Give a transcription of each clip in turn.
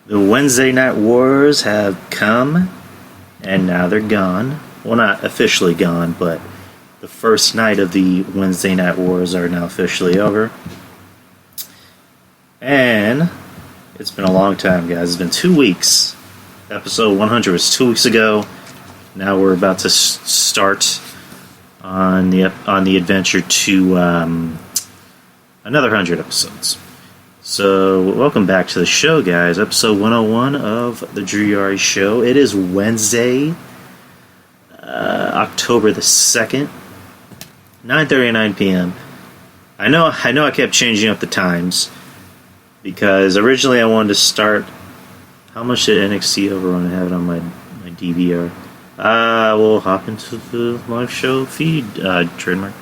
The Wednesday Night Wars have come, and now they're gone. Well, not officially gone, but the first night of the Wednesday Night Wars are now officially over. And it's been a long time, guys. It's been 2 weeks. Episode 100 was 2 weeks ago. Now we're about to start on the adventure to another 100 episodes. So, welcome back to the show, guys. Episode 101 of the Drew Yari Show. It is Wednesday, October the 2nd, 9:39 p.m. I know I kept changing up the times, because originally I wanted to start... How much did NXT overrun? I have it on my DVR. We'll hop into the live show feed, trademark.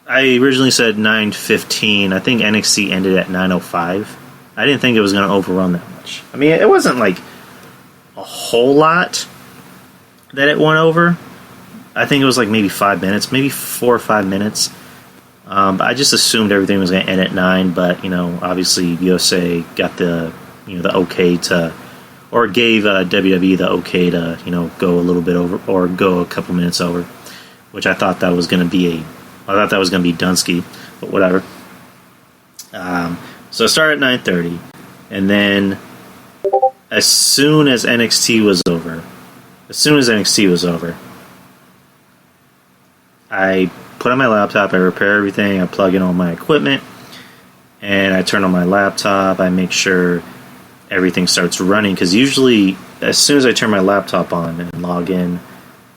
I originally said 9:15. I think NXT ended at 9:05. I didn't think it was going to overrun that much. I mean, it wasn't like a whole lot that it went over. I think it was like maybe 5 minutes, maybe 4 or 5 minutes. But I just assumed everything was going to end at 9. But obviously USA got the the okay to, or gave WWE the okay to go a little bit over or go a couple minutes over, which I thought that was going to be Dunsky, but whatever. So I started at 9:30, and then as soon as NXT was over, I put on my laptop, I repair everything, I plug in all my equipment, and I turn on my laptop, I make sure everything starts running, because usually as soon as I turn my laptop on and log in,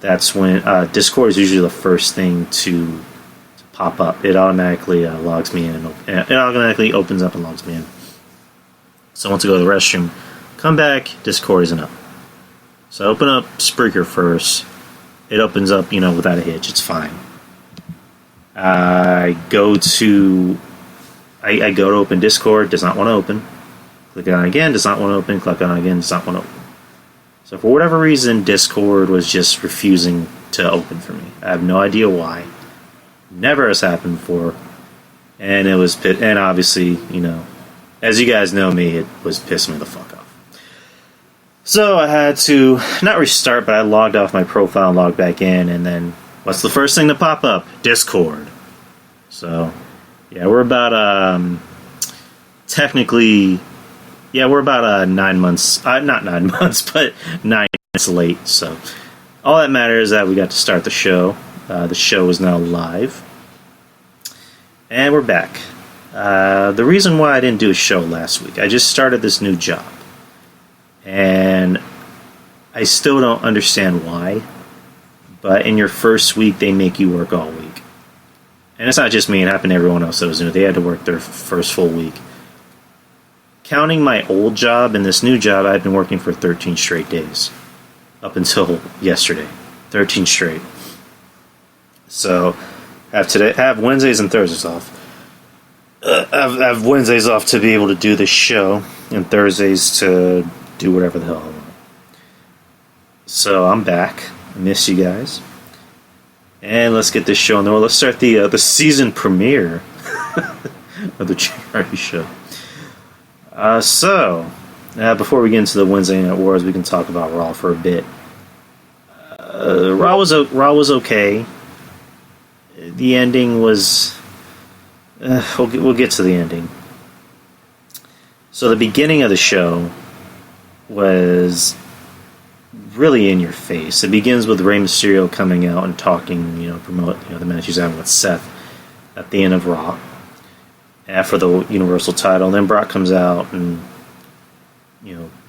that's when Discord is usually the first thing to pop up. It automatically logs me in, and it automatically opens up and logs me in. So once I go to the restroom, come back, Discord isn't up. So I open up Spreaker first. It opens up, without a hitch. It's fine. I go to open Discord. Does not want to open. Click on it again. Does not want to open. Click on it again. Does not want to open. So for whatever reason, Discord was just refusing to open for me. I have no idea why. Never has happened before, and and obviously, as you guys know me, it was pissing me the fuck off. So I had to not restart, but I logged off my profile and logged back in, and then what's the first thing to pop up? Discord. So yeah, we're about we're about 9 months, not 9 months, but 9 months late. So all that matters is that we got to start the show. The show is now live. And we're back. The reason why I didn't do a show last week, I just started this new job. And I still don't understand why. But in your first week, they make you work all week. And it's not just me, it happened to everyone else that was new. They had to work their first full week. Counting my old job and this new job, I've been working for 13 straight days. Up until yesterday. 13 straight. So, have Wednesdays and Thursdays off. Have Wednesdays off to be able to do this show, and Thursdays to do whatever the hell I want. So I'm back. I miss you guys, and let's get this show on the road. Let's start the season premiere of the Charity Show. Before we get into the Wednesday Night Wars, we can talk about Raw for a bit. Raw was okay. The ending was... we'll get to the ending. So the beginning of the show was really in your face. It begins with Rey Mysterio coming out and talking, promote the match he's having with Seth at the end of Raw for the Universal title. And then Brock comes out and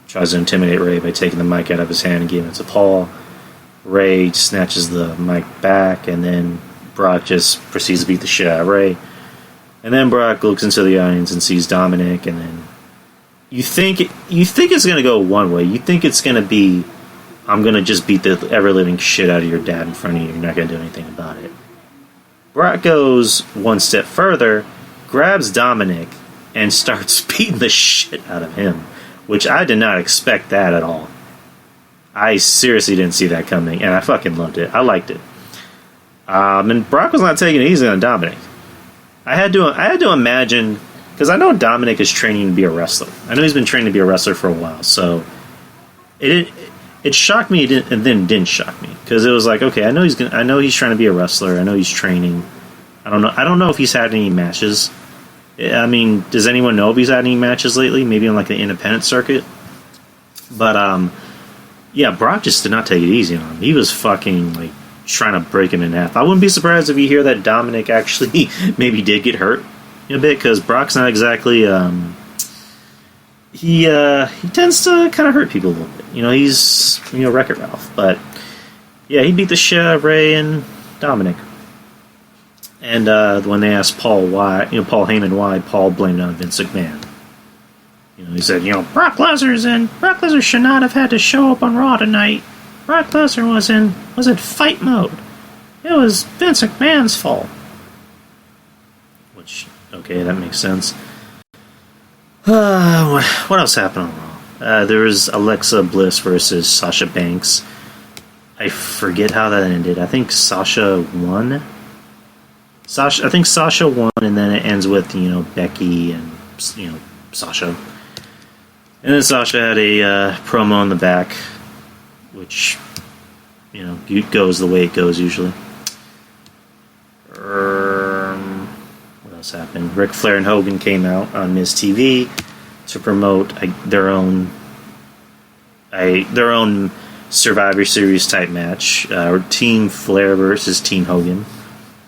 tries to intimidate Rey by taking the mic out of his hand and giving it to Paul. Rey snatches the mic back, and then Brock just proceeds to beat the shit out of Rey. And then Brock looks into the audience and sees Dominic, and then you think it's going to go one way. You think it's going to be, I'm going to just beat the ever-living shit out of your dad in front of you. You're not going to do anything about it. Brock goes one step further, grabs Dominic, and starts beating the shit out of him, which I did not expect that at all. I seriously didn't see that coming, and I fucking loved it. I liked it. And Brock was not taking it easy on Dominic. I had to imagine because I know Dominic is training to be a wrestler. I know he's been training to be a wrestler for a while, so it shocked me, and then didn't shock me, because it was like, okay, I know he's trying to be a wrestler. I know he's training. I don't know if he's had any matches. I mean, does anyone know if he's had any matches lately? Maybe on like the independent circuit. But yeah, Brock just did not take it easy on him. He was fucking like trying to break him in half. I wouldn't be surprised if you hear that Dominic actually maybe did get hurt a bit, because Brock's not exactly. He tends to kind of hurt people a little bit. He's Wreck-It Ralph, but yeah, he beat the shit out of Ray and Dominic. And when they asked Paul Paul Heyman why, Paul blamed it on Vince McMahon. He said, Brock Lesnar should not have had to show up on Raw tonight. Brock Lesnar was in fight mode. It was Vince McMahon's fault. Which, okay, that makes sense. What else happened on Raw? There was Alexa Bliss versus Sasha Banks. I forget how that ended. I think Sasha won. I think Sasha won, and then it ends with Becky and Sasha. And then Sasha had a promo in the back, which goes the way it goes usually. What else happened? Ric Flair and Hogan came out on Miz TV to promote their own Survivor Series type match, Team Flair versus Team Hogan.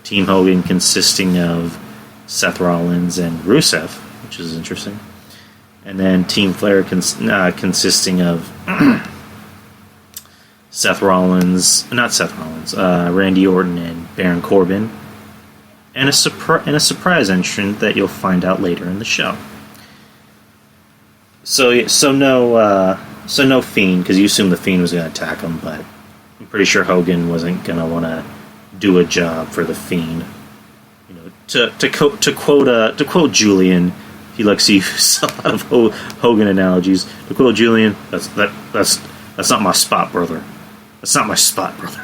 Team Hogan consisting of Seth Rollins and Rusev, which is interesting. And then Team Flair consisting of Randy Orton and Baron Corbin, and a surprise entrant that you'll find out later in the show. So no Fiend, because you assumed the Fiend was going to attack him, but I'm pretty sure Hogan wasn't going to want to do a job for the Fiend. To quote Julian, he likes to use a lot of Hogan analogies. To quote Julian, that's not my spot, brother. That's not my spot, brother.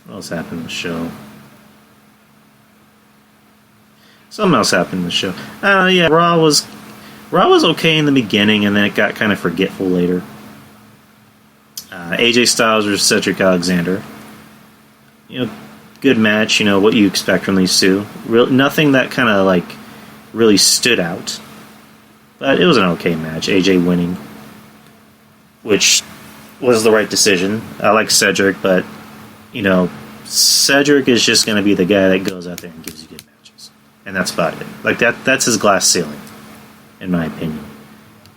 What else happened in the show? Something else happened in the show. Yeah, Raw was okay in the beginning, and then it got kind of forgetful later. AJ Styles versus Cedric Alexander. Good match. What you expect from these two. Nothing that kind of like really stood out, but it was an okay match. AJ winning, which was the right decision. I like Cedric, but Cedric is just going to be the guy that goes out there and gives you good matches, and that's about it. Like that's his glass ceiling, in my opinion.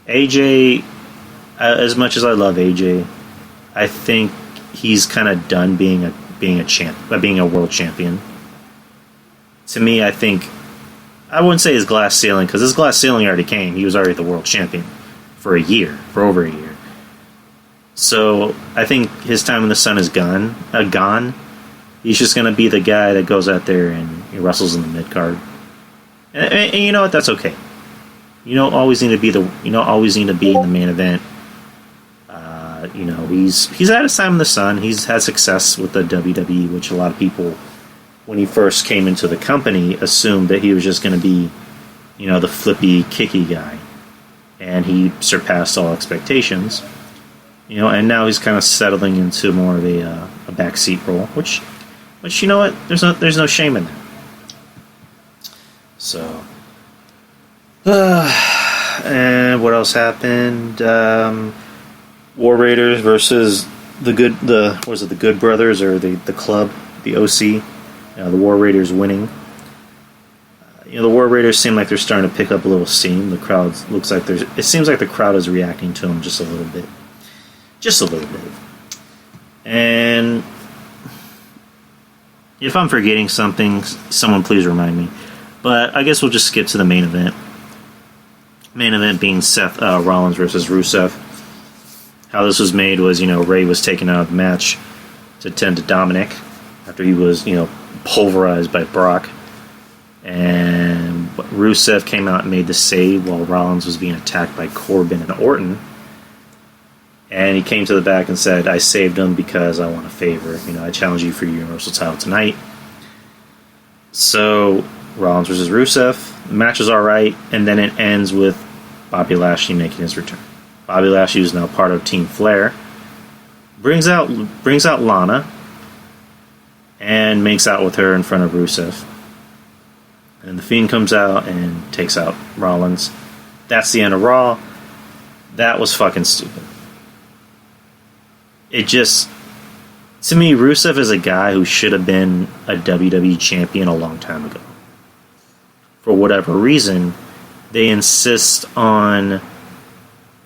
AJ, as much as I love AJ, I think he's kind of done being a world champion. To me, I think I wouldn't say his glass ceiling, because his glass ceiling already came. He was already the world champion for over a year. So I think his time in the sun is gone. He's just going to be the guy that goes out there and he wrestles in the mid card. And you know what? That's okay. You don't always need to be in the main event. He's had his time in the sun. He's had success with the WWE, which a lot of people, when he first came into the company, assumed that he was just going to be, the flippy, kicky guy. And he surpassed all expectations. And now he's kind of settling into more of a backseat role, which you know what? There's no shame in that. So, and what else happened? War Raiders versus the Good Brothers, or the club, the OC. The War Raiders winning. The War Raiders seem like they're starting to pick up a little steam. The crowd it seems like the crowd is reacting to them just a little bit. Just a little bit. And if I'm forgetting something, someone please remind me. But I guess we'll just skip to the main event. Main event being Seth Rollins versus Rusev. How this was made was, Ray was taken out of the match to tend to Dominic after he was, pulverized by Brock. And Rusev came out and made the save while Rollins was being attacked by Corbin and Orton. And he came to the back and said, I saved him because I want a favor. I challenge you for your Universal title tonight. So, Rollins versus Rusev. The match is alright, and then it ends with Bobby Lashley making his return. Bobby Lashley is now part of Team Flair. Brings out Lana and makes out with her in front of Rusev. And the Fiend comes out and takes out Rollins. That's the end of Raw. That was fucking stupid. It just... To me, Rusev is a guy who should have been a WWE champion a long time ago. For whatever reason, they insist on,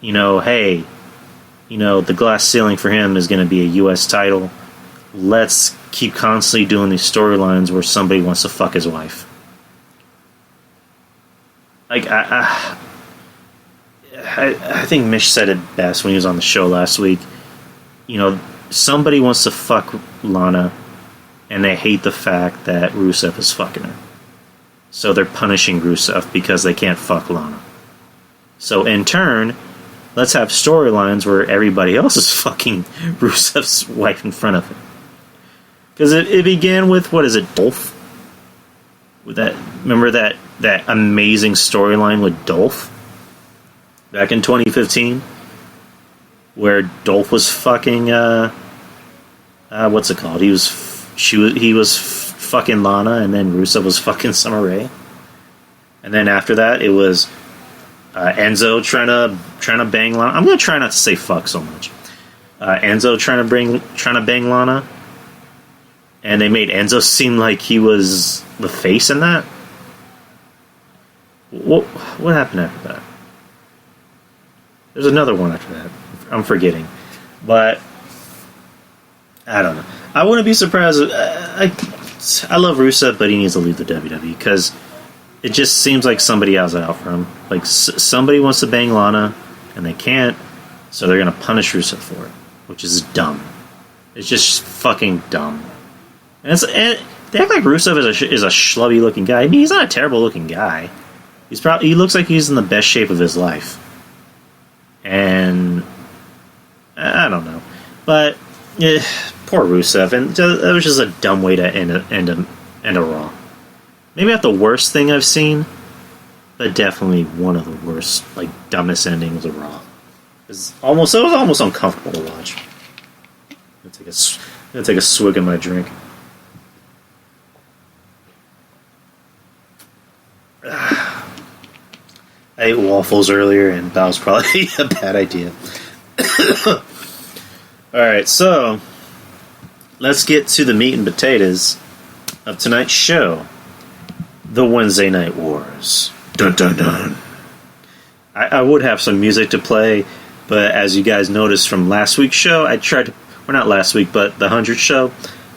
hey, the glass ceiling for him is going to be a U.S. title. Let's keep constantly doing these storylines where somebody wants to fuck his wife. Like, I think Mish said it best when he was on the show last week. Somebody wants to fuck Lana, and they hate the fact that Rusev is fucking her. So they're punishing Rusev because they can't fuck Lana. So in turn, let's have storylines where everybody else is fucking Rusev's wife in front of him. Because it began with, Dolph? Remember that amazing storyline with Dolph? Back in 2015? Where Dolph was fucking, what's it called? He was fucking Lana, and then Rusev was fucking Summer Rae. And then after that, it was Enzo trying to bang Lana. I'm gonna try not to say fuck so much. Enzo trying to bang Lana, and they made Enzo seem like he was the face in that. What happened after that? There's another one after that. I'm forgetting, but I don't know. I wouldn't be surprised. I love Rusev, but he needs to leave the WWE because it just seems like somebody has it out for him. Like somebody wants to bang Lana, and they can't, so they're gonna punish Rusev for it, which is dumb. It's just fucking dumb. And they act like Rusev is a schlubby looking guy. I mean, he's not a terrible looking guy. He looks like he's in the best shape of his life. And I don't know, but poor Rusev, and that was just a dumb way to end a Raw. Maybe not the worst thing I've seen, but definitely one of the worst, dumbest endings of Raw. It was almost uncomfortable to watch. I'm gonna take a swig of my drink. I ate waffles earlier, and that was probably a bad idea. Alright, so let's get to the meat and potatoes of tonight's show. The Wednesday Night Wars. Dun dun dun. I would have some music to play, but as you guys noticed from last week's show, not last week, but the 100th show,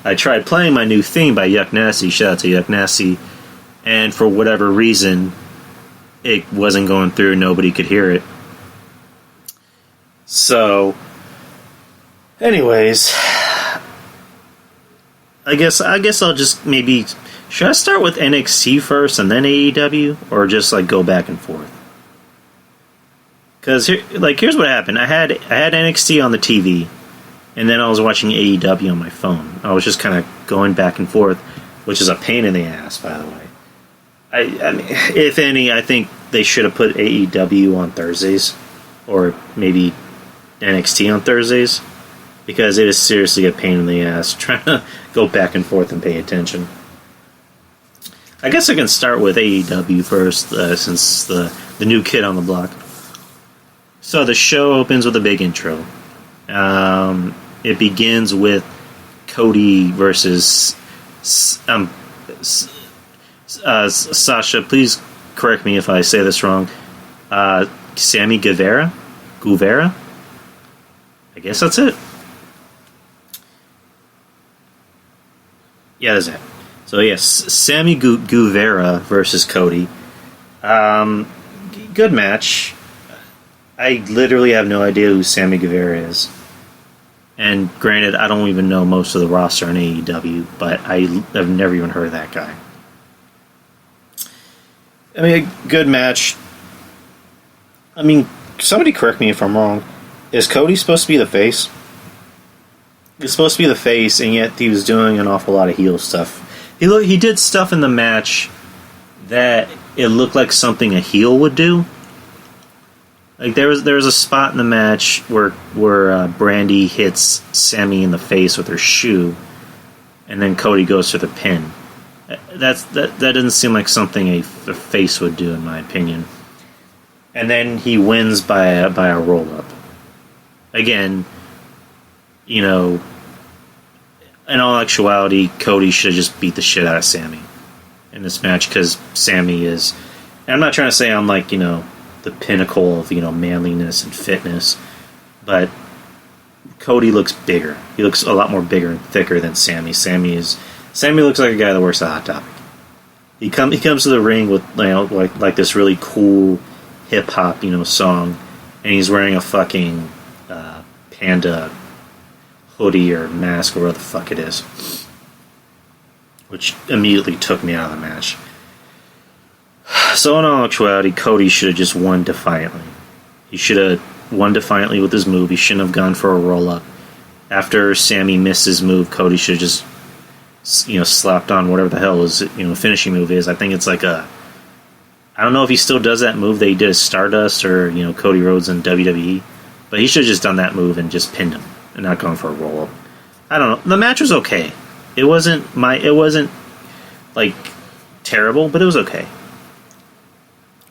I tried playing my new theme by Yuck Nasty. Shout out to Yuck Nasty. And for whatever reason, it wasn't going through. Nobody could hear it. So, anyways, I guess I'll just maybe... Should I start with NXT first and then AEW? Or just, go back and forth? Because, here's what happened. I had NXT on the TV, and then I was watching AEW on my phone. I was just kind of going back and forth, which is a pain in the ass, by the way. I mean, if any, I think they should have put AEW on Thursdays, or maybe NXT on Thursdays, because it is seriously a pain in the ass trying to go back and forth and pay attention. I guess I can start with AEW first, since the new kid on the block. So the show opens with a big intro. It begins with Cody versus... Sasha, please correct me if I say this wrong. Sammy Guevara? I guess that's it. Yeah, that's it. So yes, Sammy Guevara versus Cody. Good match. I literally have no idea who Sammy Guevara is. And granted, I don't even know most of the roster on AEW, but I have never even heard of that guy. I mean, a good match. I mean, somebody correct me if I'm wrong. Is Cody supposed to be the face? He's supposed to be the face, and yet he was doing an awful lot of heel stuff. he did stuff in the match that it looked like something a heel would do. Like there was a spot in the match where Brandy hits Sammy in the face with her shoe, and then Cody goes for the pin. That doesn't seem like something a face would do, in my opinion. And then he wins by a roll up. Again, in all actuality, Cody should have just beat the shit out of Sammy in this match, because Sammy is. And I'm not trying to say I'm like the pinnacle of manliness and fitness, but Cody looks bigger. He looks a lot more bigger and thicker than Sammy. Sammy looks like a guy that works at Hot Topic. He comes to the ring with like this really cool hip hop song, and he's wearing a fucking panda hoodie or mask or whatever the fuck it is, which immediately took me out of the match. So in all actuality, Cody should have just won defiantly. He should have won defiantly with his move. He shouldn't have gone for a roll-up. After Sammy missed his move, Cody should have just slapped on whatever the hell his finishing move is. I think it's like I don't know if he still does that move that he did at Stardust or Cody Rhodes in WWE, but he should have just done that move and just pinned him and not gone for a roll-up. I don't know. The match was okay. It wasn't like terrible, but it was okay.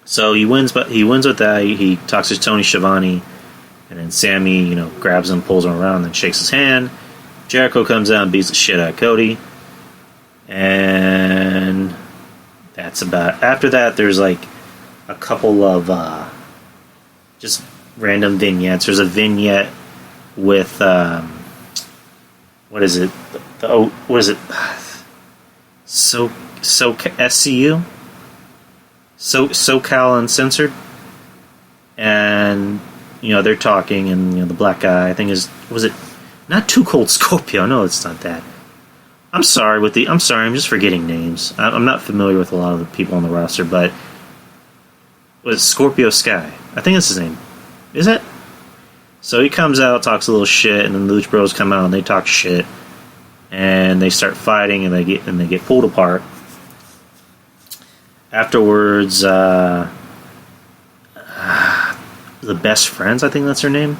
So he wins, but he wins with that. He talks to Tony Schiavone, and then Sammy, grabs him, pulls him around, and then shakes his hand. Jericho comes out and beats the shit out of Cody, and that's about. After that, there's like a couple of just random vignettes. There's a vignette with what is it? What is it? SCU. SoCal Uncensored, and they're talking, and the black guy, I think was it not Too Cold Scorpio? No, it's not that. I'm sorry, I'm just forgetting names. I'm not familiar with a lot of the people on the roster, but was Scorpio Sky? I think that's his name. Is it? So he comes out, talks a little shit, and then the Lucha Bros come out and they talk shit, and they start fighting, and they get pulled apart. Afterwards, the Best Friends, I think that's their name.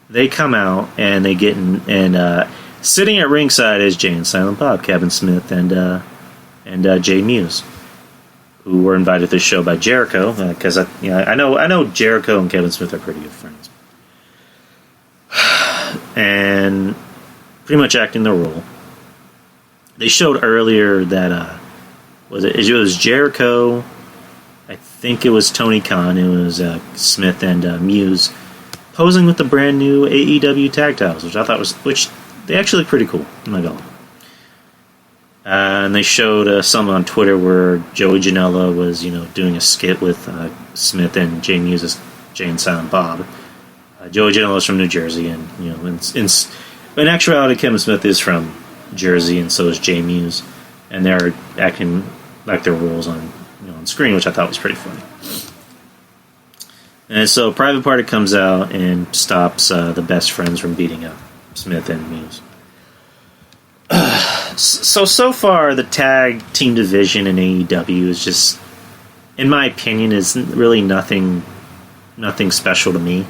They come out and they get in, and sitting at ringside is Jay and Silent Bob, Kevin Smith, and Jay Muse, who were invited to the show by Jericho, because I know Jericho and Kevin Smith are pretty good friends, and pretty much acting their role. They showed earlier that. It was Jericho, I think it was Tony Khan, it was Smith and Muse, posing with the brand new AEW tag titles, which they actually look pretty cool. I'm not gonna lie. And they showed some on Twitter where Joey Janela was, doing a skit with Smith and Jay Muse's Jay and Silent Bob. Joey Janela is from New Jersey, and in actuality, Kevin Smith is from Jersey, and so is Jay Muse. And they're acting like their roles on screen, which I thought was pretty funny. And so Private Party comes out and stops the Best Friends from beating up Smith and Muse. So far, the tag team division in AEW is just, in my opinion, is really nothing special to me.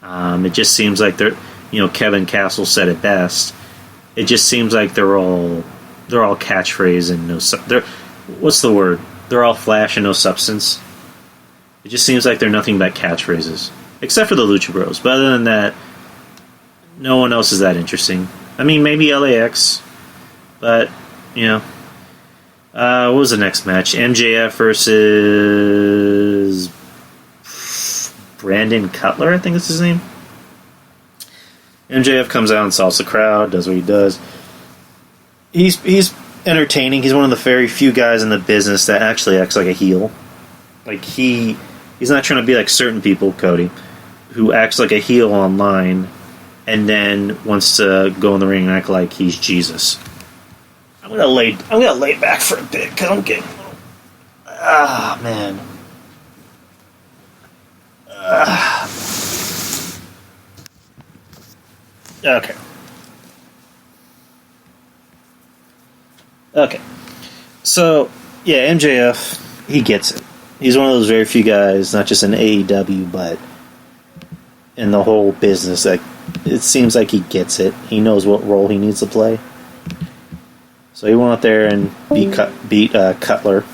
It just seems like they're, Kevin Castle said it best. It just seems like they're all catchphrase and what's the word? They're all flash and no substance. It just seems like they're nothing but catchphrases, except for the Lucha Bros. But other than that, no one else is that interesting. I mean, maybe LAX, but what was the next match? MJF versus Brandon Cutler, I think is his name. MJF comes out and salts the crowd, does what he does. He's entertaining. He's one of the very few guys in the business that actually acts like a heel. Like he's not trying to be like certain people, Cody, who acts like a heel online and then wants to go in the ring and act like he's Jesus. I'm gonna lay back for a bit because I'm getting a little. Man. Okay. Okay. So, yeah, MJF, he gets it. He's one of those very few guys, not just in AEW, but in the whole business, that it seems like he gets it. He knows what role he needs to play. So he went out there and beat Cutler.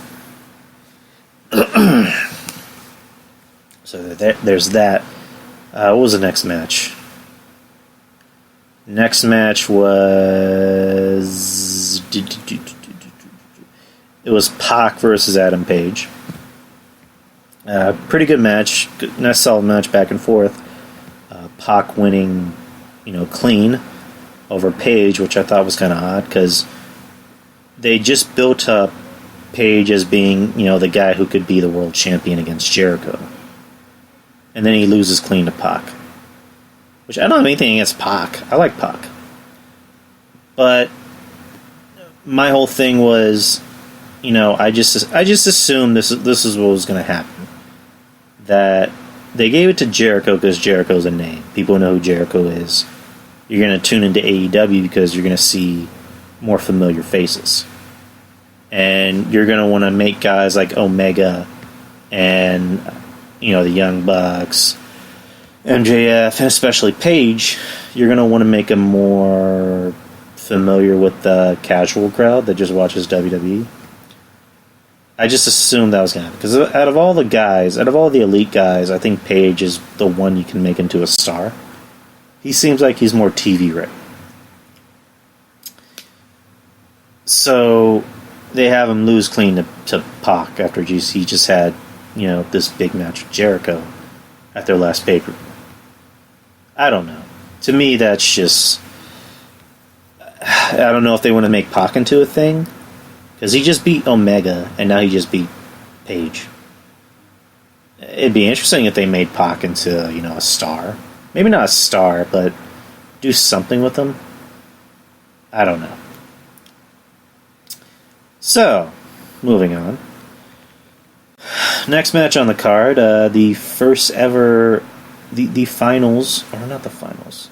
So there's that. What was the next match? Next match was... It was Pac versus Adam Page. Pretty good match. Nice solid match back and forth. Pac winning, clean over Page, which I thought was kind of odd because they just built up Page as being, the guy who could be the world champion against Jericho. And then he loses clean to Pac. Which I don't have anything against Pac. I like Pac. But my whole thing was, I just assumed this is what was going to happen. That they gave it to Jericho because Jericho's a name. People know who Jericho is. You're going to tune into AEW because you're going to see more familiar faces. And you're going to want to make guys like Omega and, the Young Bucks, MJF, and especially Page, you're going to want to make them more familiar with the casual crowd that just watches WWE. I just assumed that was going to happen. Because out of all the elite guys, I think Page is the one you can make into a star. He seems like he's more TV ready. So they have him lose clean to Pac after he just had, this big match with Jericho at their last pay-per-view. I don't know. To me, that's just... I don't know if they want to make Pac into a thing. Because he just beat Omega, and now he just beat Page. It'd be interesting if they made Pac into, a star. Maybe not a star, but do something with him. I don't know. So, moving on. Next match on the card, the first ever... The finals, or not the finals.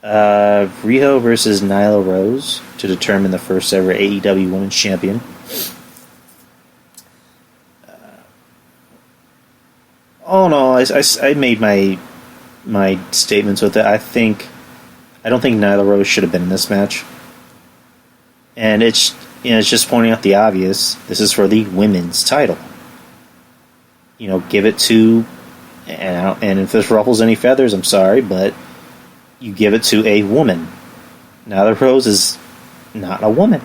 Riho versus Nyla Rose to determine the first ever AEW Women's Champion. All in all, I made my statements with it. I don't think Nyla Rose should have been in this match. And it's just pointing out the obvious. This is for the women's title. Give it to, and if this ruffles any feathers, I'm sorry, but you give it to a woman. Nyla Rose is not a woman.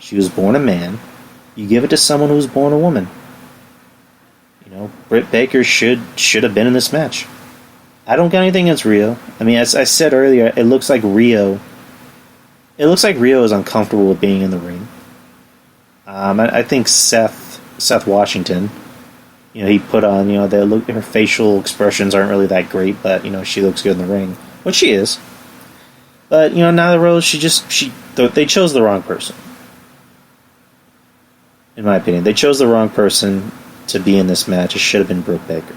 She was born a man. You give it to someone who was born a woman. Britt Baker should have been in this match. I don't got anything against Riho. I mean, as I said earlier, it looks like Riho is uncomfortable with being in the ring. I think Seth Washington, he put on, her facial expressions aren't really that great, but she looks good in the ring. Which she is. But, Nyla Rose, they chose the wrong person. In my opinion. They chose the wrong person to be in this match. It should have been Britt Baker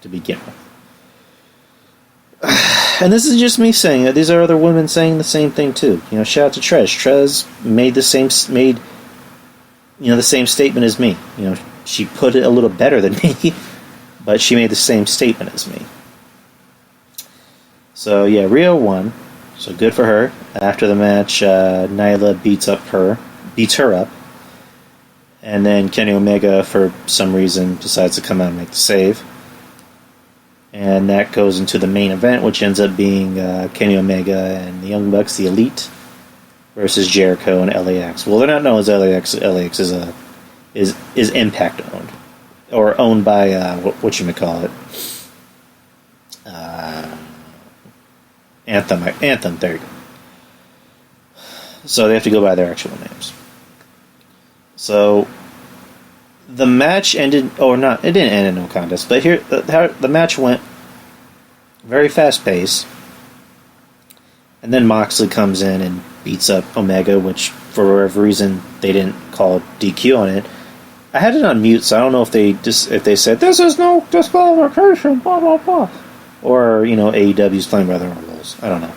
to begin with. And this is just me saying it. These are other women saying the same thing too. Shout out to Trez. Trez made the same statement as me. She put it a little better than me, but she made the same statement as me. So yeah, Riho won. So good for her. After the match, Nyla beats her up. And then Kenny Omega, for some reason, decides to come out and make the save. And that goes into the main event, which ends up being Kenny Omega and the Young Bucks, the Elite, versus Jericho and LAX. Well, they're not known as LAX. LAX is Impact owned, or owned by whatchamacallit. Anthem. There you go. So they have to go by their actual names. So the match ended, or not, it didn't end in no contest, but here the match went very fast paced, and then Moxley comes in and beats up Omega, which for whatever reason they didn't call DQ on it. I had it on mute, so I don't know if they said this is no disqualification, blah blah blah, or AEW's playing by their own rules. I don't know.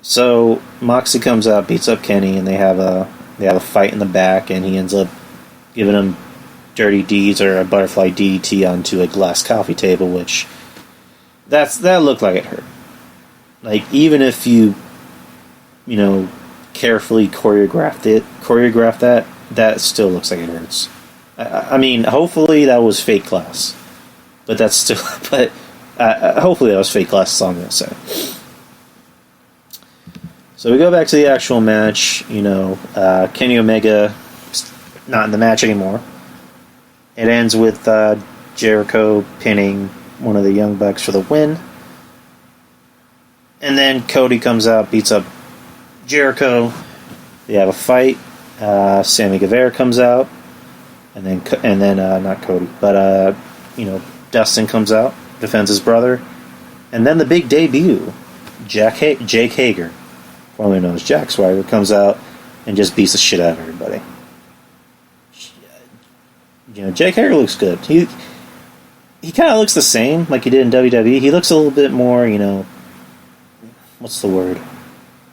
So Moxley comes out, beats up Kenny, and they have a fight in the back, and he ends up giving him dirty deeds or a butterfly DDT onto a glass coffee table, which that looked like it hurt. Like, even if you carefully choreograph that still looks like it hurts. I mean, hopefully that was fake glass, but that's still. But hopefully that was fake glass. That's all I'm gonna say. So we go back to the actual match. Kenny Omega not in the match anymore. It ends with Jericho pinning one of the Young Bucks for the win. And then Cody comes out, beats up Jericho. They have a fight. Sammy Guevara comes out. And then not Cody, but Dustin comes out, defends his brother. And then the big debut, Jake Hager, formerly known as Jack Swagger, comes out and just beats the shit out of everybody. Jake Hager looks good. He kind of looks the same like he did in WWE. He looks a little bit more, what's the word?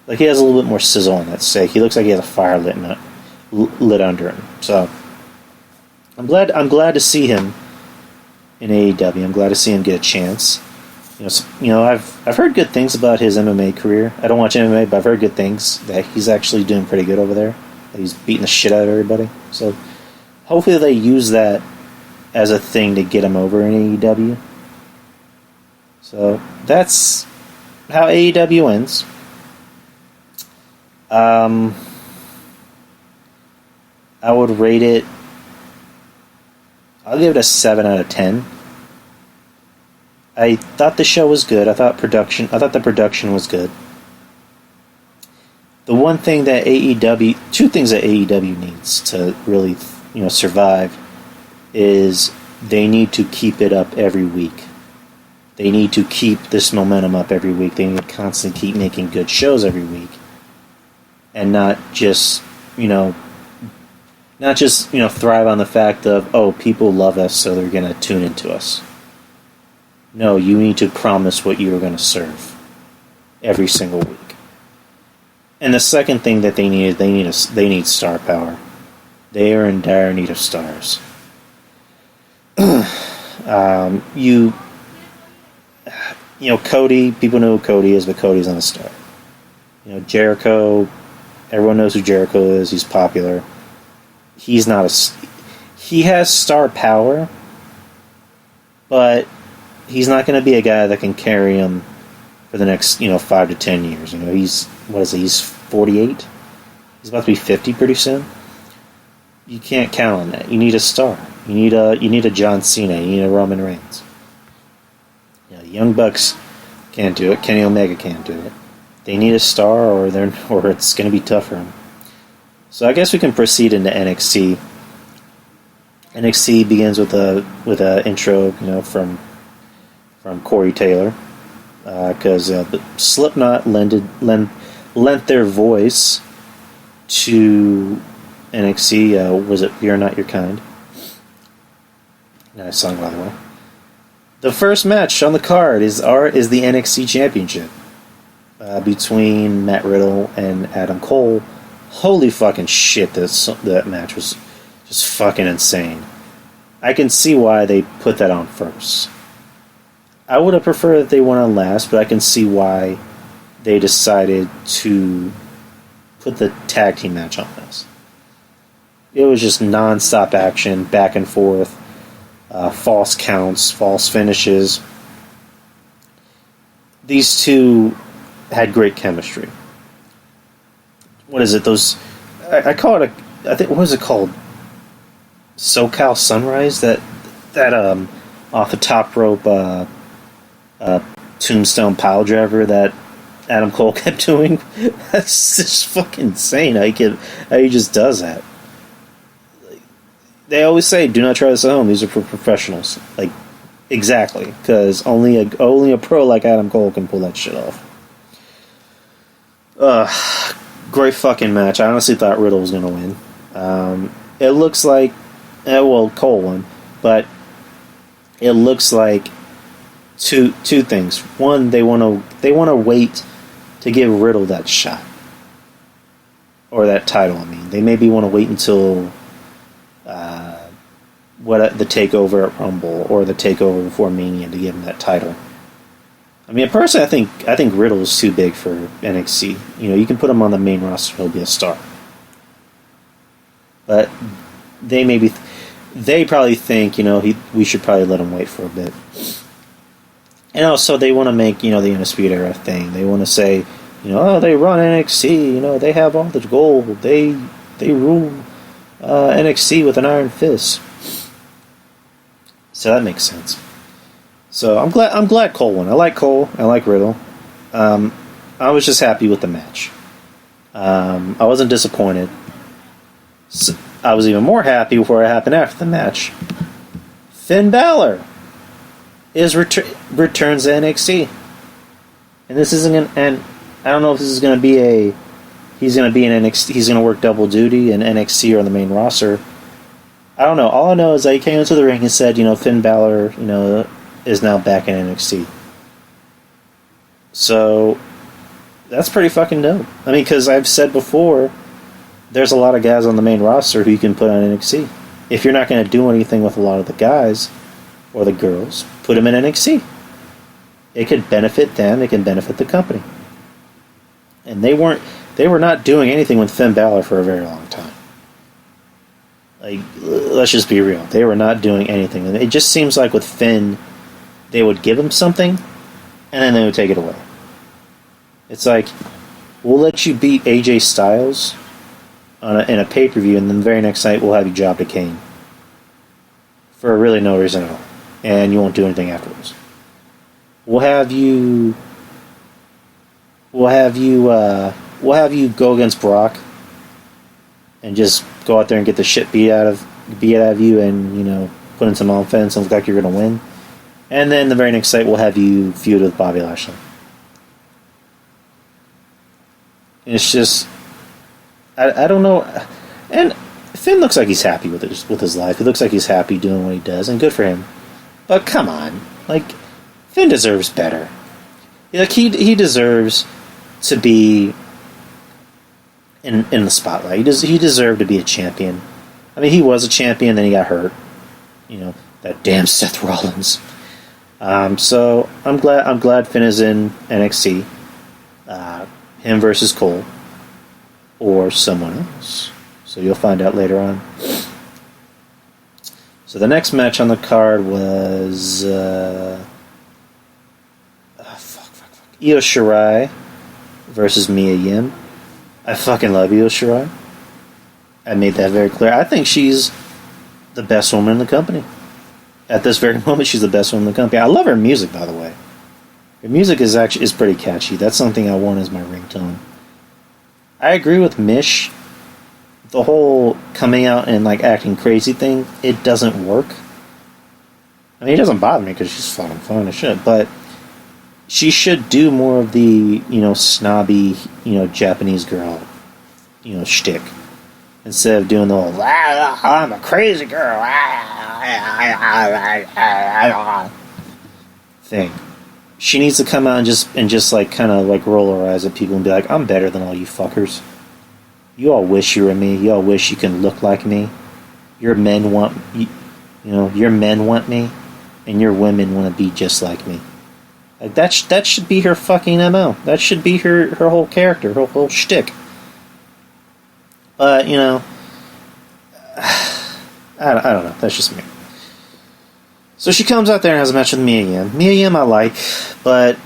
Like, he has a little bit more sizzle on that steak. He looks like he has a fire lit under him. So I'm glad to see him in AEW. I'm glad to see him get a chance. I've heard good things about his MMA career. I don't watch MMA, but I've heard good things that he's actually doing pretty good over there. That he's beating the shit out of everybody. So hopefully they use that as a thing to get him over in AEW. So that's how AEW ends. I would rate it. I'll give it a 7 out of 10. I thought the show was good. I thought the production was good. The one thing that two things that AEW needs to really, survive is they need to keep it up every week. They need to keep this momentum up every week. They need to constantly keep making good shows every week. And not just thrive on the fact of, oh, people love us, so they're going to tune into us. No, you need to promise what you are going to serve every single week. And the second thing that they need need star power. They are in dire need of stars. Cody, people know who Cody is, but Cody's not a star. Jericho, everyone knows who Jericho is. He's popular. He's not he has star power, but he's not going to be a guy that can carry him for the next, 5 to 10 years. He's 48? He's about to be 50 pretty soon. You can't count on that. You need a star. You need a John Cena. You need a Roman Reigns. The Young Bucks can't do it. Kenny Omega can't do it. They need a star, or it's going to be tough for them. So I guess we can proceed into NXT. NXT begins with a intro, from Corey Taylor, because Slipknot lent their voice to NXT. Was it "You're Not Your Kind"? Nice song, by the way. The first match on the card is the NXT Championship between Matt Riddle and Adam Cole. Holy fucking shit! That match was just fucking insane. I can see why they put that on first. I would have preferred that they went on last, but I can see why they decided to put the tag team match on this. It was just non-stop action, back and forth, false counts, false finishes. These two had great chemistry. What is it? I call it I think, what was it called? SoCal Sunrise? That off the top rope tombstone pile driver that Adam Cole kept doing. That's just fucking insane how he just does that. They always say, do not try this at home. These are for professionals. Like, exactly. Because only a pro like Adam Cole can pull that shit off. Great fucking match. I honestly thought Riddle was going to win. It looks like... Cole won. But it looks like two things. One, they want to wait to give Riddle that shot. Or that title, I mean. They maybe want to wait until the takeover at Rumble or the takeover before Mania to give him that title. I mean, personally, I think Riddle is too big for NXT. You know, you can put him on the main roster, he'll be a star. But they probably think, you know, we should probably let him wait for a bit. And also, they want to make, you know, the Undisputed Era thing. They want to say, you know, oh, they run NXT. You know, they have all the gold. They rule NXT with an iron fist. So that makes sense. So I'm glad Cole won. I like Cole. I like Riddle. I was just happy with the match. I wasn't disappointed. So I was even more happy with what happened after the match. Finn Balor returns to NXT, and this isn't and I don't know if this is going to be he's going to be in NXT. He's going to work double duty in NXT or on the main roster. I don't know. All I know is that he came into the ring and said, you know, Finn Balor, you know, is now back in NXT. So that's pretty fucking dope. I mean, because I've said before, there's a lot of guys on the main roster who you can put on NXT. If you're not going to do anything with a lot of the guys or the girls, put them in NXT. It could benefit them. It can benefit the company. And they were not doing anything with Finn Balor for a very long time. Like, let's just be real. They were not doing anything. And it just seems like with Finn, they would give him something, and then they would take it away. It's like, we'll let you beat AJ Styles in a pay-per-view, and then the very next night we'll have you job to Kane. For really no reason at all. And you won't do anything afterwards. We'll have you go against Brock and just go out there and get the shit beat out of you, and, you know, put in some offense and look like you're going to win. And then the very next night we'll have you feud with Bobby Lashley. It's just, I don't know. And Finn looks like he's happy with his life. He looks like he's happy doing what he does, and good for him. But come on, like, Finn deserves better. Like, he deserves to be in the spotlight. He deserved to be a champion. I mean, he was a champion, then he got hurt. You know, that damn Seth Rollins. So I'm glad Finn is in NXT. Him versus Cole, or someone else. So you'll find out later on. So the next match on the card was Io Shirai versus Mia Yim. I fucking love Io Shirai. I made that very clear. I think she's the best woman in the company. At this very moment, she's the best woman in the company. I love her music, by the way. Her music is pretty catchy. That's something I want as my ringtone. I agree with Mish. The whole coming out and like acting crazy thing, it doesn't work. I mean, it doesn't bother me because she's fucking fun as shit, but she should do more of the, you know, snobby, you know, Japanese girl, you know, shtick. Instead of doing the whole, I'm a crazy girl thing. She needs to come out and just like kind of like roll her eyes at people and be like, I'm better than all you fuckers. You all wish you were me. You all wish you can look like me. Your men want your men want me, and your women want to be just like me. Like that should be her fucking MO. That should be her whole character, her whole shtick. But, you know, I don't know. That's just me. So she comes out there and has a match with Mia Yim. Mia Yim I like, but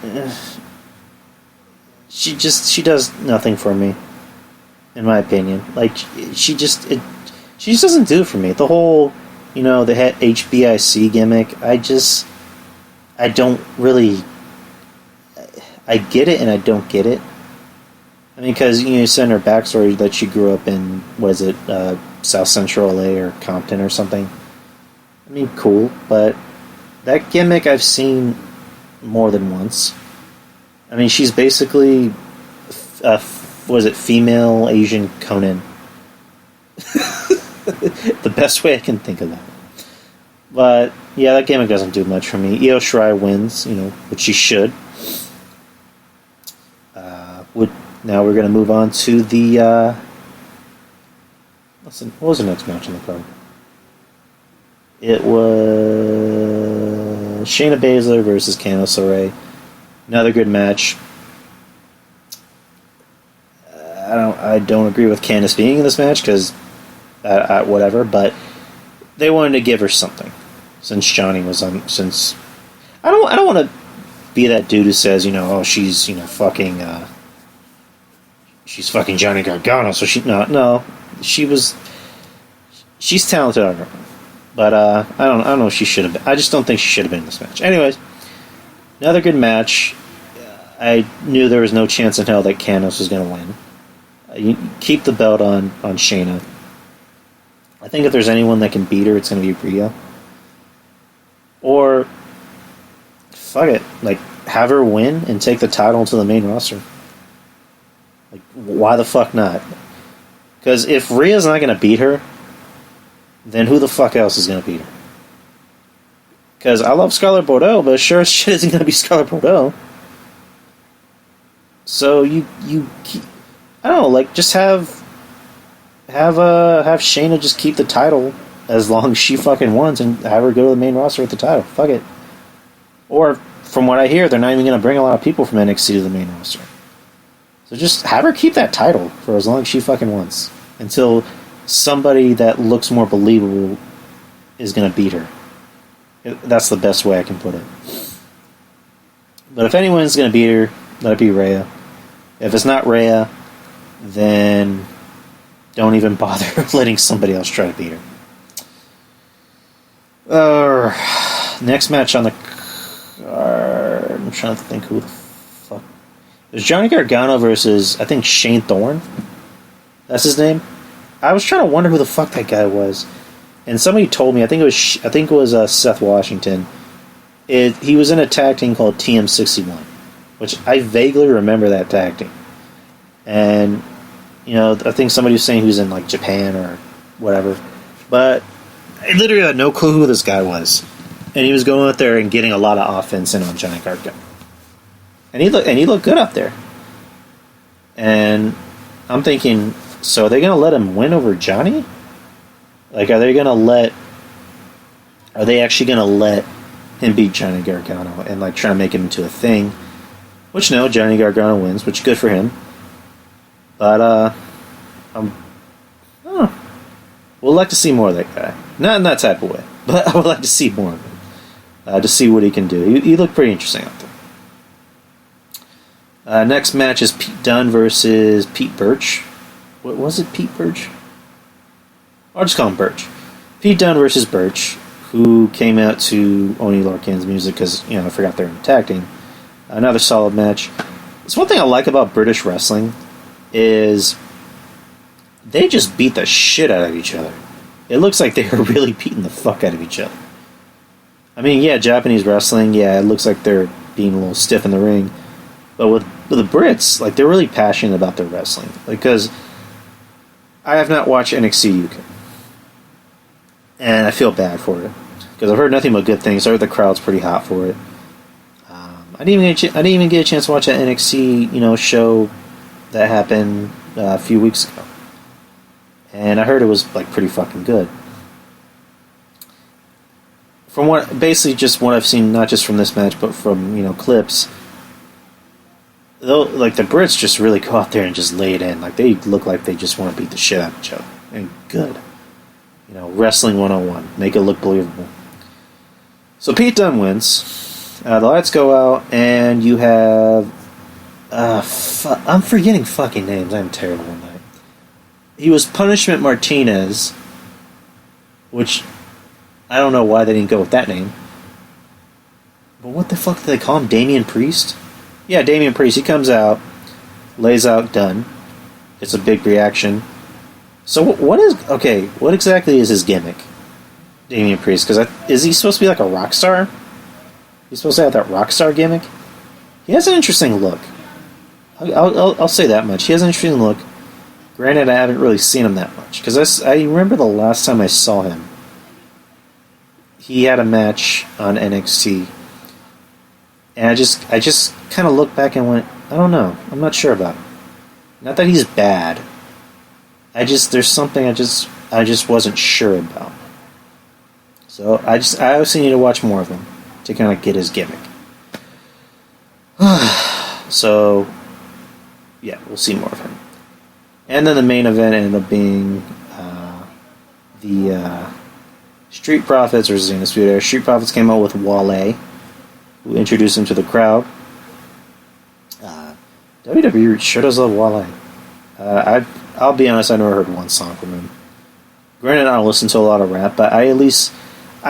she does nothing for me, in my opinion. Like, she just doesn't do it for me. The whole, you know, the HBIC gimmick, I don't really, I get it and I don't get it. I mean, because, you know, you send her backstory that she grew up in, South Central LA or Compton or something. I mean, cool, but that gimmick I've seen more than once. I mean, she's basically, female Asian Conan. The best way I can think of that. But, yeah, that gimmick doesn't do much for me. Io Shirai wins, you know, which she should. Now we're going to move on to the. What was the next match on the card? It was Shayna Baszler versus Candice LeRae. Another good match. I don't agree with Candice being in this match because whatever, but they wanted to give her something since Johnny was on. Since I don't want to be that dude who says she's fucking she's fucking Johnny Gargano, so she's talented on her own. But I don't know if she should have been. I just don't think she should have been in this match. Anyways, another good match. I knew there was no chance in hell that Candice was going to win. You keep the belt on Shayna. I think if there's anyone that can beat her, it's going to be Rhea. Or, fuck it, have her win and take the title to the main roster. Why the fuck not? Because if Rhea's not going to beat her, then who the fuck else is going to beat her? Because I love Scarlett Bordeaux, but sure as shit isn't going to be Scarlett Bordeaux. So you I don't know, just have Shayna just keep the title as long as she fucking wants and have her go to the main roster with the title. Fuck it. Or, from what I hear, they're not even going to bring a lot of people from NXT to the main roster. So just have her keep that title for as long as she fucking wants. Until somebody that looks more believable is going to beat her. That's the best way I can put it. But if anyone's going to beat her, let it be Rhea. If it's not Rhea, then don't even bother letting somebody else try to beat her. Next match on the card. I'm trying to think who the fuck. It was Johnny Gargano versus, I think, Shane Thorne. That's his name. I was trying to wonder who the fuck that guy was, and somebody told me. I think it was Seth Washington. He was in a tag team called TM61, which I vaguely remember that tag team. And I think somebody was saying he was in Japan or whatever, but I literally had no clue who this guy was, and he was going out there and getting a lot of offense in on Johnny Gargano, and he looked good up there. And I'm thinking, so are they going to let him win over Johnny? Are they actually going to let him beat Johnny Gargano and try to make him into a thing? Which no, Johnny Gargano wins, which is good for him. But we'll like to see more of that guy. Not in that type of way, but I would like to see more of him. To see what he can do. He looked pretty interesting out there. Next match is Pete Dunne versus Pete Birch. What was it, Pete Birch? I'll just call him Birch. Pete Dunne versus Birch, who came out to Oni Lorcan's music because, I forgot they're in tag team. Another solid match. It's one thing I like about British wrestling is they just beat the shit out of each other. It looks like they are really beating the fuck out of each other. I mean, yeah, Japanese wrestling, yeah, it looks like they're being a little stiff in the ring. But with the Brits, they're really passionate about their wrestling. Because I have not watched NXT UK. And I feel bad for it. Because I've heard nothing but good things. I heard the crowd's pretty hot for it. I didn't even get a chance to watch that NXT, show that happened a few weeks ago. And I heard it was pretty fucking good. From what I've seen, not just from this match, but from clips, though, the Brits just really go out there and just lay it in. They look like they just want to beat the shit out of each other. And good. Wrestling 101. Make it look believable. So Pete Dunne wins. The lights go out, and you have... I'm forgetting fucking names. I'm terrible at night. He was Punishment Martinez, which I don't know why they didn't go with that name. But what the fuck did they call him? Damian Priest? Yeah, Damian Priest. He comes out, lays out Dunne. It's a big reaction. So what exactly is his gimmick? Damian Priest, because is he supposed to be a rock star? He's supposed to have that rock star gimmick? He has an interesting look. I'll say that much. He has an interesting look. Granted, I haven't really seen him that much, because I remember the last time I saw him, he had a match on NXT, and I just kind of looked back and went, I don't know, I'm not sure about him. Not that he's bad. There's something I just wasn't sure about. So I obviously need to watch more of him to kind of get his gimmick. So, yeah, we'll see more of him. And then the main event ended up being the Street Profits versus Undisputed Era. Street Profits came out with Wale, who introduced him to the crowd. WWE sure does love Wale. I'll be honest, I never heard one song from him. Granted, I don't listen to a lot of rap, but I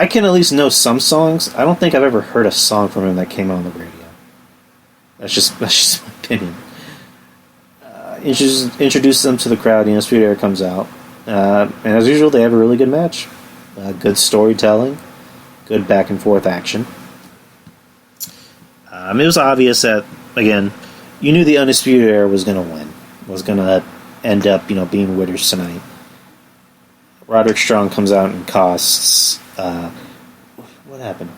can at least know some songs. I don't think I've ever heard a song from him that came out on the radio. That's just my opinion. Introduce them to the crowd. Undisputed Era comes out, and as usual, they have a really good match. Good storytelling, good back and forth action. It was obvious that, again, you knew the Undisputed Era was going to win, was going to end up, being winners tonight. Roderick Strong comes out and costs. What happened?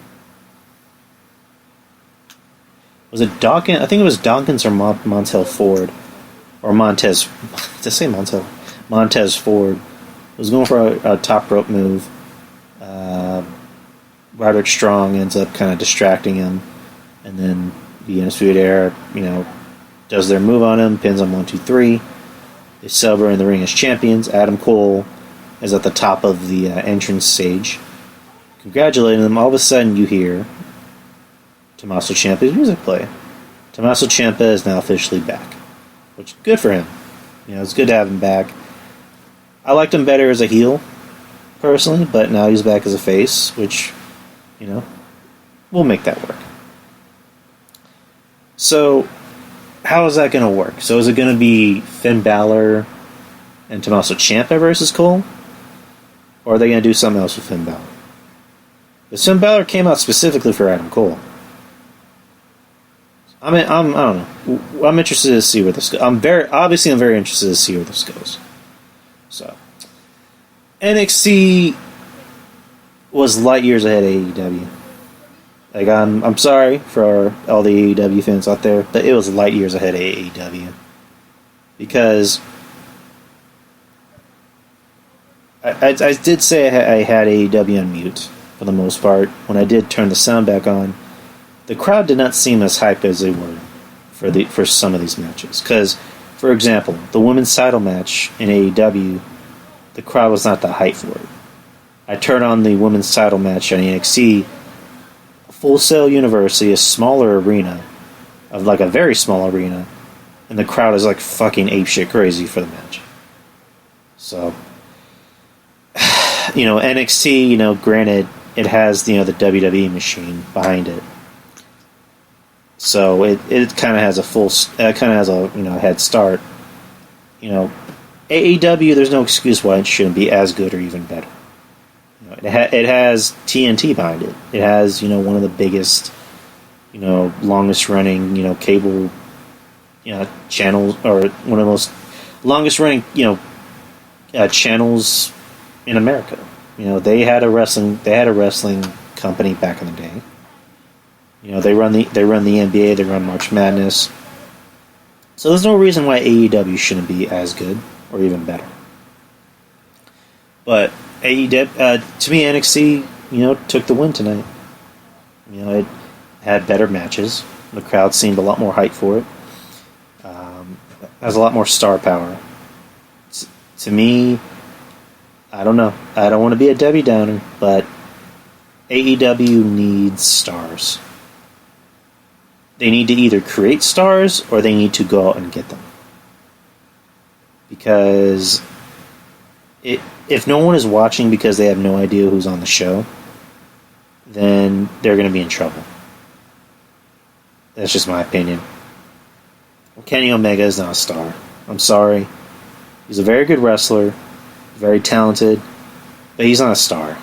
Was it Dawkins? I think it was Dawkins or Montel Ford. Or Montez. Did I say Montel? Montez Ford was going for a top rope move. Roderick Strong ends up kind of distracting him. And then the Undisputed Era, does their move on him, pins him 1, 2, 3. They celebrate in the ring as champions. Adam Cole is at the top of the entrance stage, congratulating them. All of a sudden, you hear Tommaso Ciampa's music play. Tommaso Ciampa is now officially back, which is good for him. It's good to have him back. I liked him better as a heel, personally, but now he's back as a face, which, we'll make that work. So, how is that going to work? So, is it going to be Finn Balor and Tommaso Ciampa versus Cole? Or are they going to do something else with Finn Balor? Because Finn Balor came out specifically for Adam Cole. I don't know. I'm interested to see where this goes. I'm very interested to see where this goes. So, NXT was light years ahead of AEW. Like, I'm sorry for all the AEW fans out there, but it was light years ahead of AEW. Because I did say I had AEW on mute for the most part. When I did turn the sound back on, the crowd did not seem as hyped as they were for some of these matches. Because, for example, the women's title match in AEW, the crowd was not that hyped for it. I turned on the women's title match on NXT, Full Sail University, a smaller arena, of like a very small arena, and the crowd is like fucking apeshit crazy for the match. So, NXT, granted, it has, the WWE machine behind it. So it kind of has a head start. AEW, there's no excuse why it shouldn't be as good or even better. It has TNT behind it. It has, one of the biggest, longest running, cable, channels, or one of the most longest running, channels in America. They had a wrestling company back in the day. They run the NBA, they run March Madness. So there's no reason why AEW shouldn't be as good or even better. But AEW, to me, NXT, took the win tonight. It had better matches. The crowd seemed a lot more hyped for it. Has a lot more star power. To me, I don't know. I don't want to be a Debbie Downer, but AEW needs stars. They need to either create stars or they need to go out and get them. Because if no one is watching because they have no idea who's on the show, then they're going to be in trouble. That's just my opinion. Kenny Omega is not a star. I'm sorry. He's a very good wrestler, very talented, but he's not a star.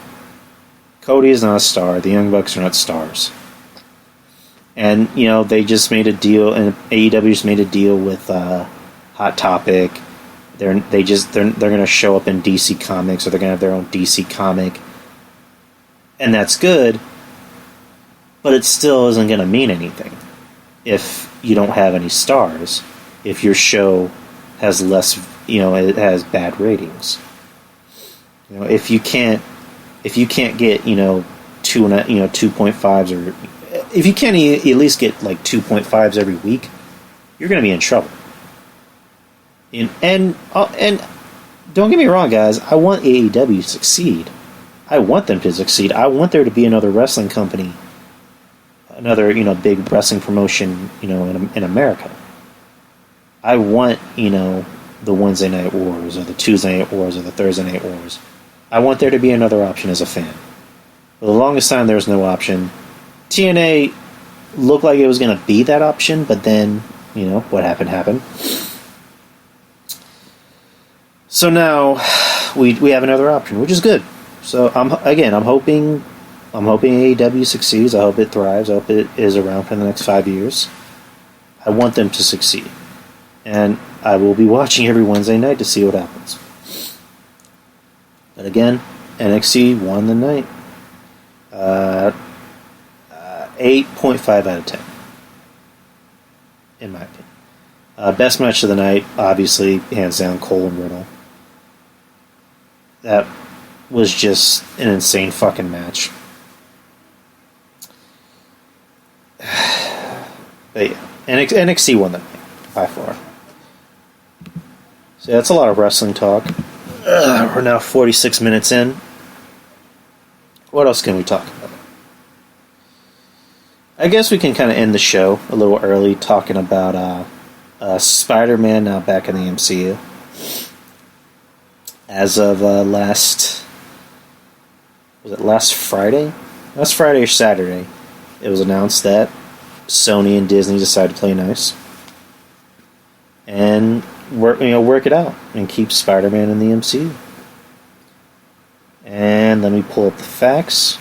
Cody is not a star. The Young Bucks are not stars. And, they just made a deal, and AEW just made a deal with Hot Topic. They're going to show up in DC Comics, or they're going to have their own DC comic. And that's good, but it still isn't going to mean anything if you don't have any stars. If your show has less, it has bad ratings. If you can't get, 2.5s, or if you can't at least get like 2.5s every week, you're going to be in trouble. And don't get me wrong, guys. I want AEW to succeed. I want them to succeed. I want there to be another wrestling company, another big wrestling promotion, in America. I want the Wednesday Night Wars, or the Tuesday Night Wars, or the Thursday Night Wars. I want there to be another option as a fan. For the longest time, there was no option. TNA looked like it was going to be that option, but then what happened. So now we have another option, which is good. So I'm hoping AEW succeeds. I hope it thrives. I hope it is around for the next 5 years. I want them to succeed, and I will be watching every Wednesday night to see what happens. But again, NXT won the night. 8.5 out of 10, in my opinion. Best match of the night, obviously, hands down, Cole and Riddle. That was just an insane fucking match. But yeah, NXT won the night by far. So that's a lot of wrestling talk. We're now 46 minutes in. What else can we talk about? I guess we can kind of end the show a little early talking about Spider-Man now back in the MCU. As of last Friday? Last Friday or Saturday, it was announced that Sony and Disney decided to play nice and work it out and keep Spider-Man in the MCU. And let me pull up the facts.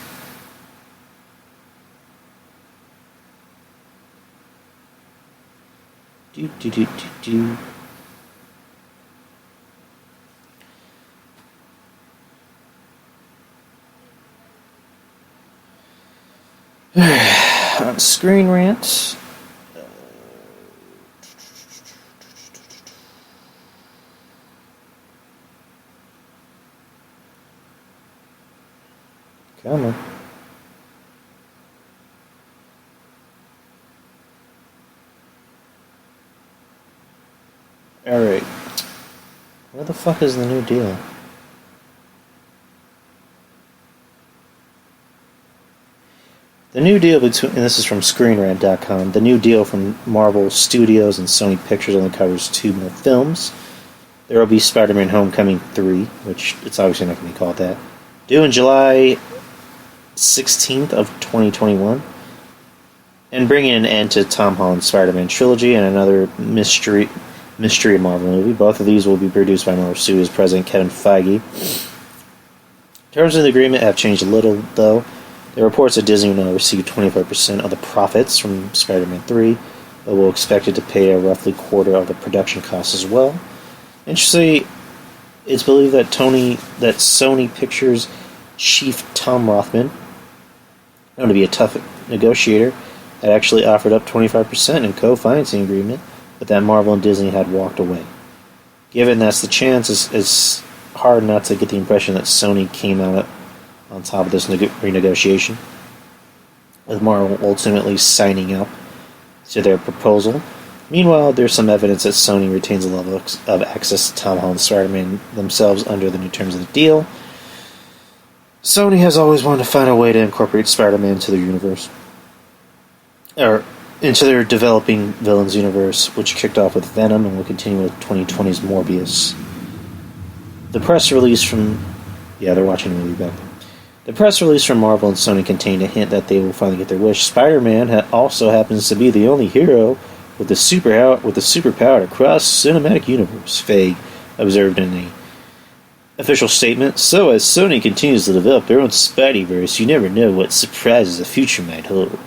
On Screen Rant. Come on. Alright. Where the fuck is the new deal? The new deal between, and this is from ScreenRant.com, the new deal from Marvel Studios and Sony Pictures only covers 2 more films. There will be Spider-Man Homecoming 3, which it's obviously not going to be called that, due in July 16th of 2021, and bringing an end to Tom Holland's Spider-Man trilogy and another mystery Marvel movie. Both of these will be produced by Marvel Studios President Kevin Feige. Terms of the agreement have changed a little, though. There are reports that Disney will now receive 25% of the profits from Spider-Man 3, but will expect it to pay a roughly quarter of the production costs as well. Interestingly, it's believed that Sony Pictures chief Tom Rothman, known to be a tough negotiator, had actually offered up 25% in co-financing agreement, but that Marvel and Disney had walked away. Given that's the chance, it's hard not to get the impression that Sony came out on top of this renegotiation, with Marvel ultimately signing up to their proposal. Meanwhile, there's some evidence that Sony retains a level of access to Tom Holland's Spider-Man themselves under the new terms of the deal. Sony has always wanted to find a way to incorporate Spider-Man into their universe, or into their developing villains universe, which kicked off with Venom and will continue with 2020's Morbius. The press release from... Yeah, they're watching a movie back there. The press release from Marvel and Sony contained a hint that they will finally get their wish. Spider-Man also happens to be the only hero with a superpower to cross the cinematic universe, Feige observed in the official statement. So as Sony continues to develop their own Spideyverse, you never know what surprises the future might hold.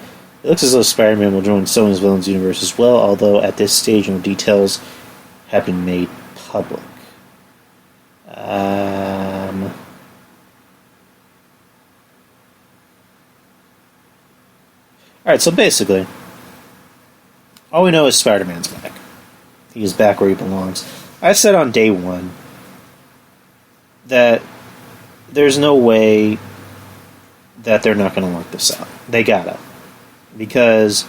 It looks as though Spider-Man will join Sony's villains universe as well, although at this stage no details have been made public. Alright, so basically, all we know is Spider-Man's back. He is back where he belongs. I said on day one that there's no way that they're not going to work this out. They gotta. Because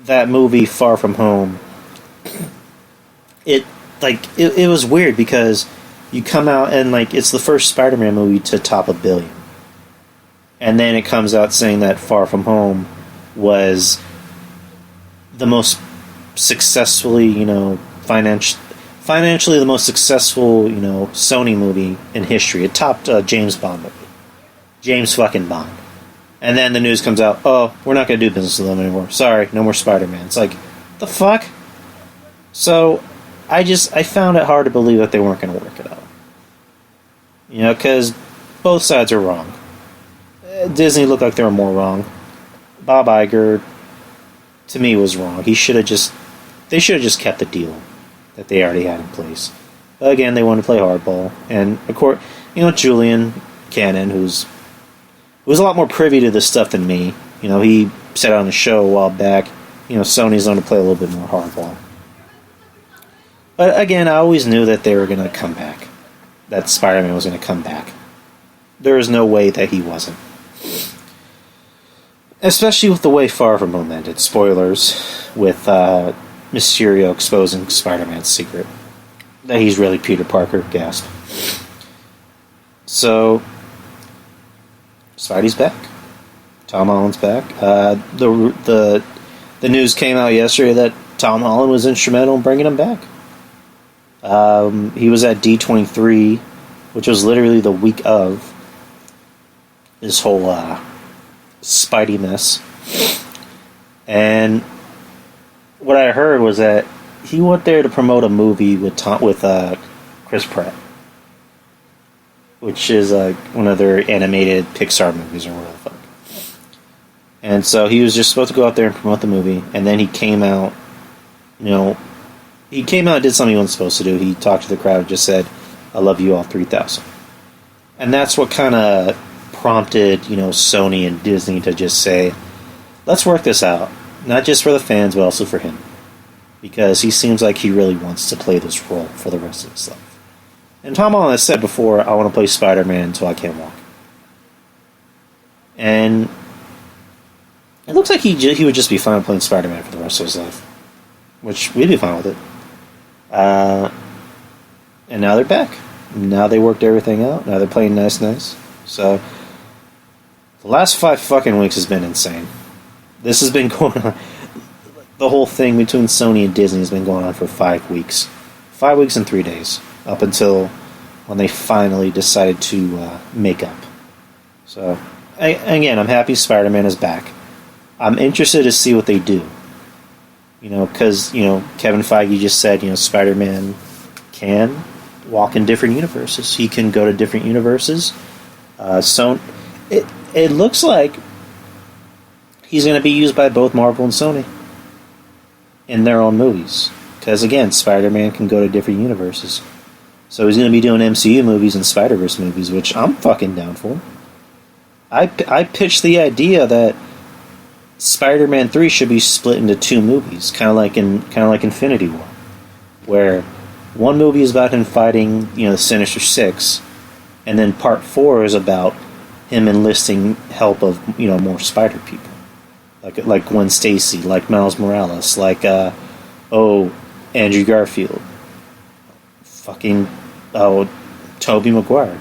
that movie, Far From Home, it was weird because you come out and, like, it's the first Spider-Man movie to top $1 billion. And then it comes out saying that Far From Home was the most successfully, financially the most successful, Sony movie in history. It topped James Bond movie. James fucking Bond. And then the news comes out, oh, we're not going to do business with them anymore. Sorry, no more Spider-Man. It's like, the fuck? So, I found it hard to believe that they weren't going to work it out. Because both sides are wrong. Disney looked like they were more wrong. Bob Iger, to me, was wrong. They should have just kept the deal that they already had in place. But again, they wanted to play hardball. And, of course, Julian Cannon, who's a lot more privy to this stuff than me. He said on a show a while back, Sony's going to play a little bit more hardball. But again, I always knew that they were going to come back. That Spider-Man was going to come back. There is no way that he wasn't. Especially with the way Far From Home ended. Spoilers, with Mysterio exposing Spider-Man's secret. That he's really Peter Parker, gasp. So, Spidey's back. Tom Holland's back. The news came out yesterday that Tom Holland was instrumental in bringing him back. He was at D23, which was literally the week of this whole Spidey mess. And what I heard was that he went there to promote a movie with Chris Pratt, which is one of their animated Pixar movies or whatever the fuck. And so he was just supposed to go out there and promote the movie, and then he came out, he came out and did something he wasn't supposed to do. He talked to the crowd and just said, I love you all 3,000. And that's what kind of prompted, Sony and Disney to just say, let's work this out. Not just for the fans, but also for him. Because he seems like he really wants to play this role for the rest of his life. And Tom Holland has said before, I want to play Spider-Man until I can't walk. And it looks like he would just be fine playing Spider-Man for the rest of his life. Which, we'd be fine with it. And now they're back. Now they worked everything out. Now they're playing nice. So, the last 5 fucking weeks has been insane. This has been going on. The whole thing between Sony and Disney has been going on for 5 weeks. 5 weeks and 3 days. Up until when they finally decided to make up. So, again, I'm happy Spider-Man is back. I'm interested to see what they do. Because, Kevin Feige just said, Spider-Man can walk in different universes. He can go to different universes. So, it looks like he's going to be used by both Marvel and Sony in their own movies. Because, again, Spider-Man can go to different universes. So he's going to be doing MCU movies and Spider-Verse movies, which I'm fucking down for. I pitched the idea that Spider-Man 3 should be split into 2 movies, kind of like Infinity War, where one movie is about him fighting, the Sinister Six, and then Part 4 is about him enlisting help of more Spider people, like Gwen Stacy, like Miles Morales, like Andrew Garfield, Tobey Maguire.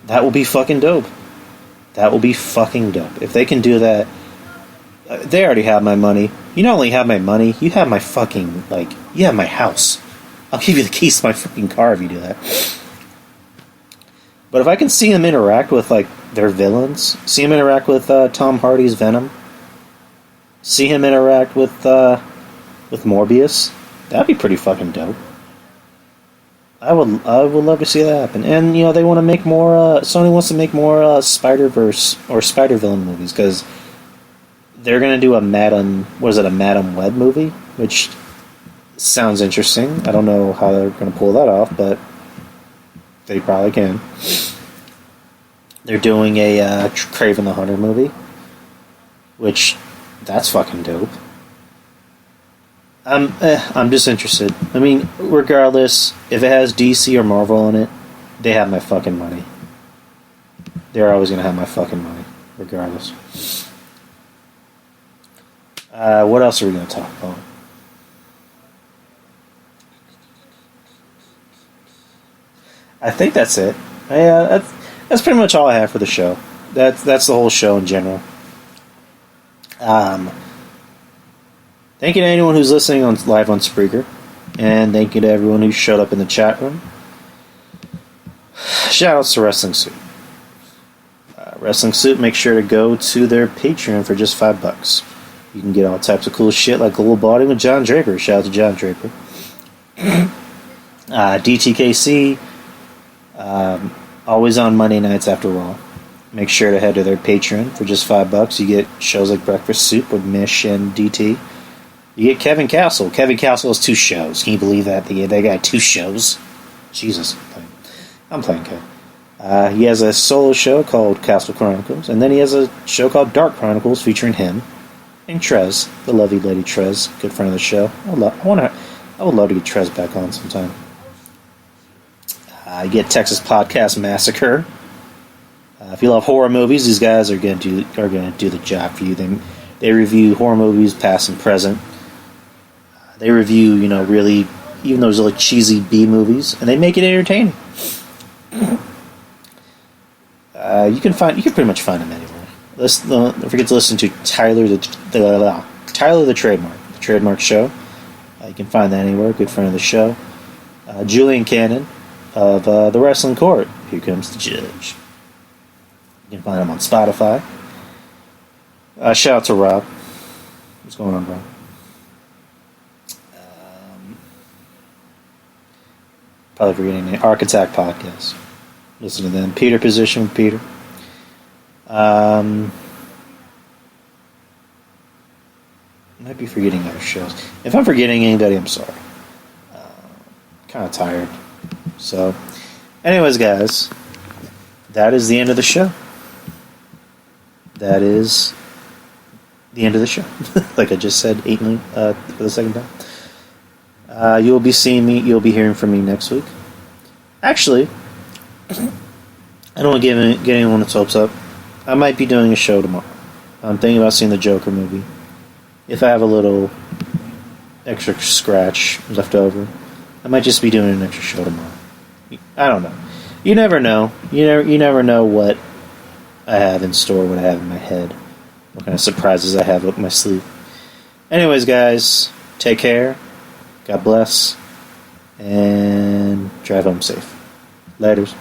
That will be fucking dope. That will be fucking dope if they can do that. They already have my money. You not only have my money, you have my fucking, you have my house. I'll give you the keys to my fucking car if you do that. But if I can see them interact with, their villains, see him interact with Tom Hardy's Venom, see him interact with Morbius, that'd be pretty fucking dope. I would love to see that happen. And, they want to make more, Sony wants to make more Spider-Verse or Spider-Villain movies, because they're going to do a Madam Web movie, which sounds interesting. I don't know how they're going to pull that off, but they probably can. They're doing a Kraven the Hunter movie, which, that's fucking dope. I'm disinterested. I mean, regardless, if it has DC or Marvel in it, they have my fucking money. They're always gonna have my fucking money, regardless. What else are we gonna talk about? I think that's it. Yeah, that's pretty much all I have for the show. That's the whole show in general. Thank you to anyone who's listening live on Spreaker, and thank you to everyone who showed up in the chat room. Shoutouts to Wrestling Soup. Wrestling Soup, make sure to go to their Patreon for just $5. You can get all types of cool shit like Global Body with John Draper. Shout out to John Draper. DTKC, always on Monday nights after Raw. Make sure to head to their Patreon for just $5. You get shows like Breakfast Soup with Mish and DT. You get Kevin Castle. Kevin Castle has 2 shows. Can you believe that? They got 2 shows. Jesus. I'm playing Kevin. He has a solo show called Castle Chronicles, and then he has a show called Dark Chronicles featuring him and Trez, the lovely lady Trez, good friend of the show. I would love to get Trez back on sometime. You get Texas Podcast Massacre. If you love horror movies, these guys are going to do the job for you. They review horror movies, past and present. They review, really, even those like cheesy B movies, and they make it entertaining. You can pretty much find them anywhere. Don't forget to listen to Tyler the Trademark Show. You can find that anywhere. Good friend of the show. Julian Cannon of the Wrestling Court. Here Comes the Judge. You can find him on Spotify. Shout out to Rob. What's going on, Rob? Probably forgetting the Arc Attack Podcast. Listen to them. Peter Position with Peter. Might be forgetting other shows. If I'm forgetting anybody, I'm sorry. Kind of tired. So, anyways, guys, that is the end of the show. That is the end of the show. Like I just said, 8 million for the second time. You'll be seeing me. You'll be hearing from me next week. Actually, I don't want to get anyone's hopes up. I might be doing a show tomorrow. I'm thinking about seeing the Joker movie. If I have a little extra scratch left over, I might just be doing an extra show tomorrow. I don't know. You never know. You never know what I have in store, what I have in my head, what kind of surprises I have up my sleeve. Anyways, guys, take care. God bless. And drive home safe. Laters.